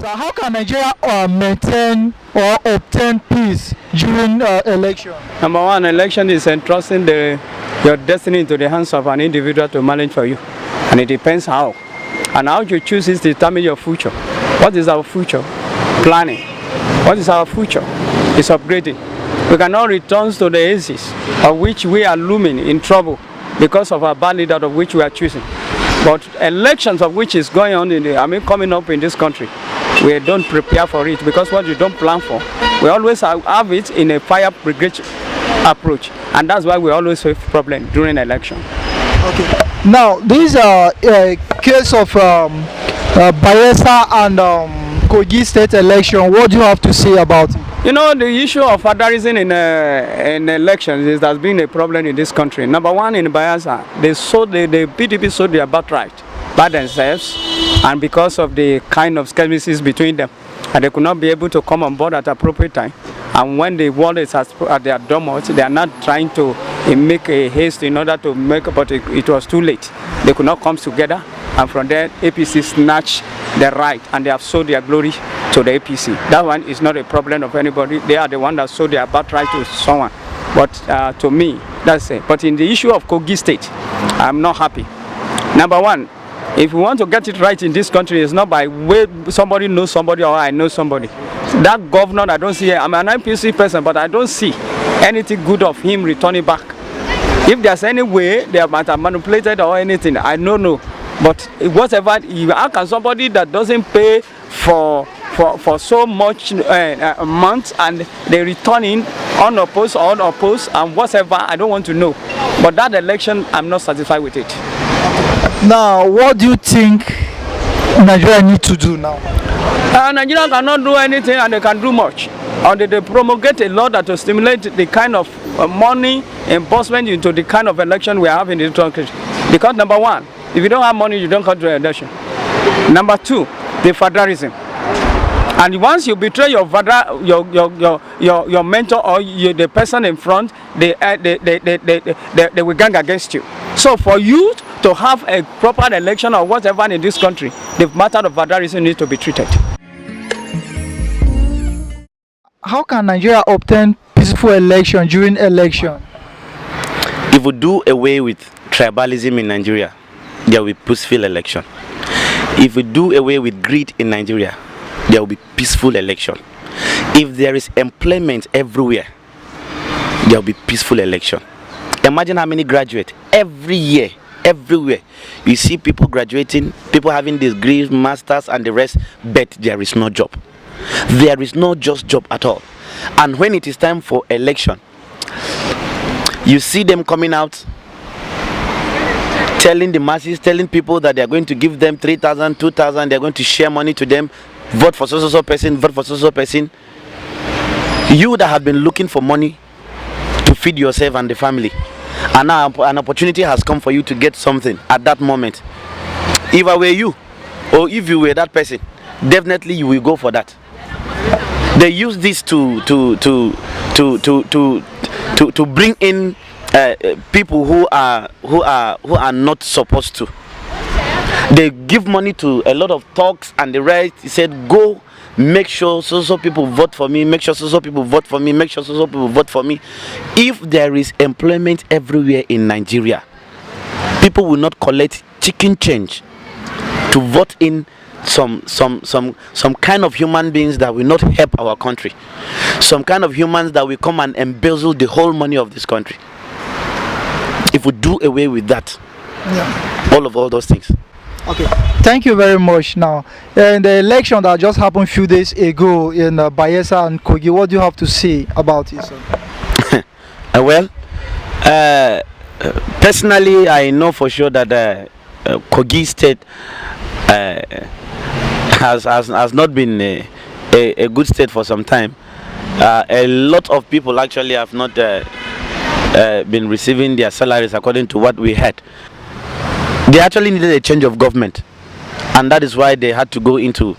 So how can Nigeria maintain or obtain peace during election? Number one, election is entrusting your destiny into the hands of an individual to manage for you. And it depends how. And how you choose is to determine your future. What is our future? Planning. What is our future? It's upgrading. We cannot return to the ages of which we are looming in trouble because of our bad leader of which we are choosing. But elections of which is going on coming up in this country, we don't prepare for it because what you don't plan for, we always have it in a fire brigade approach, and that's why we always have problem during election. Okay. Now, this case of Bayelsa and Kogi state election, what do you have to say about it? You know, the issue of fatherism in elections has been a problem in this country. Number one, in Bayelsa, the PDP sold their birthright by themselves, and because of the kind of skirmishes between them, and they could not be able to come on board at appropriate time. And when the war is at their doormat, they are not trying to make a haste in order to make, but it was too late. They could not come together, and from there, APC snatched the right, and they have sold their glory to the APC. That one is not a problem of anybody. They are the one that sold their birthright to someone. But to me, that's it. But in the issue of Kogi State, I'm not happy. Number one, if we want to get it right in this country, it's not by way somebody knows somebody or I know somebody. That governor, I don't see, I'm an IPC person, but I don't see anything good of him returning back. If there's any way they might have manipulated or anything, I don't know. But whatever, how can somebody that doesn't pay for so much months and they return in unopposed or unopposed and whatever, I don't want to know. But that election, I'm not satisfied with it. Now, what do you think Nigeria need to do now? Nigeria cannot do anything, and they can do much. And they promulgate a law that will stimulate the kind of money investment into the kind of election we have in this country. Because number one, if you don't have money, you don't come to an election. Number two, the federalism. And once you betray your father, your mentor or the person in front, they will gang against you. So for you to have a proper election or whatever in this country, the matter of federalism needs to be treated. How can Nigeria obtain peaceful election during election? If we do away with tribalism in Nigeria, there will be peaceful election. If we do away with greed in Nigeria, there will be peaceful election. If there is employment everywhere, there will be peaceful election. Imagine how many graduate every year, everywhere. You see people graduating, people having degrees, masters and the rest, but there is no job. There is no just job at all. And when it is time for election, you see them coming out telling the masses, telling people that they are going to give them 3,000, 2,000, they are going to share money to them. Vote for so person, vote for so person. You that have been looking for money to feed yourself and the family, and now an opportunity has come for you to get something at that moment. If I were you, or if you were that person, definitely you will go for that. They use this to bring in people who are not supposed to. They give money to a lot of talks and the rest. He said, go make sure so people vote for me, make sure so people vote for me, make sure so people vote for me. If there is employment everywhere in Nigeria, people will not collect chicken change to vote in some kind of human beings that will not help our country, some kind of humans that will come and embezzle the whole money of this country. If we do away with that, all those things. Okay, thank you very much. Now, in the election that just happened a few days ago in Bayelsa and Kogi, what do you have to say about it, sir? Well, personally, I know for sure that Kogi State has not been a good state for some time. A lot of people actually have not been receiving their salaries according to what we had. They actually needed a change of government, and that is why they had to go into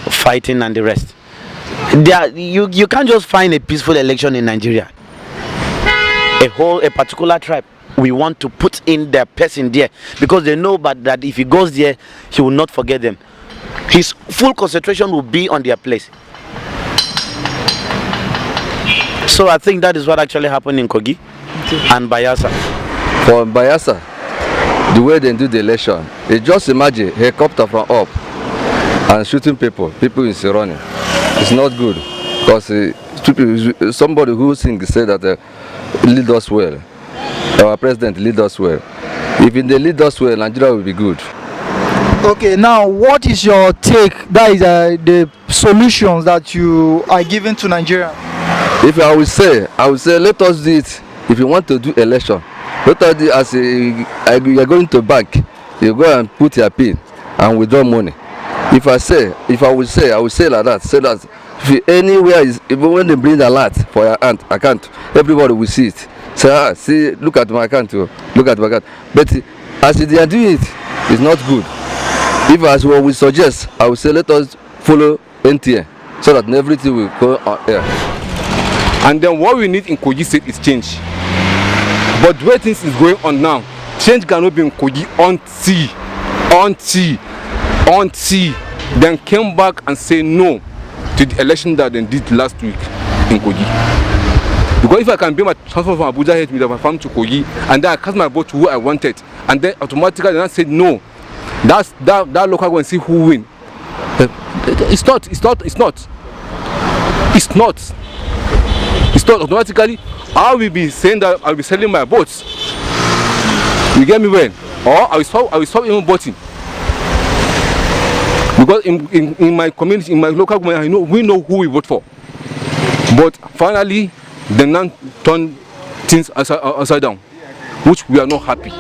fighting and the rest. You can't just find a peaceful election in Nigeria. A particular tribe, we want to put in their person there because they know that if he goes there, he will not forget them. his full concentration will be on their place. So I think that is what actually happened in Kogi and Bayelsa. For Bayelsa, the way they do the election, you just imagine helicopter from up and shooting people is running. It's not good because somebody who sings say that lead us well. Our president lead us well. If they lead us well, Nigeria will be good. Okay, now what is your take? That is the solutions that you are giving to Nigeria. If I would say let us do it. If you want to do election, let us do it as you are going to bank, you go and put your pin and withdraw money. If I would say like that, say that if anywhere is, even when they bring a lot for your account, everybody will see it. Say, see, look at my account, look at my account. But as they are doing it, it's not good. If as what we suggest, I would say let us follow NTN so that everything will go on air. And then what we need in Kogi State is change. But the way things is going on now, change cannot be in Kogi until then came back and say no to the election that they did last week in Kogi. Because if I can bring my transfer from Abuja here with my farm to Kogi and then I cast my vote to who I wanted and then automatically they said no, that local go and see who win. It's not automatically. I will be saying that I will be selling my votes. You get me well? Or I will stop even voting. Because in my community, in my local community, we know who we vote for. But finally, they now turn things upside down, which we are not happy.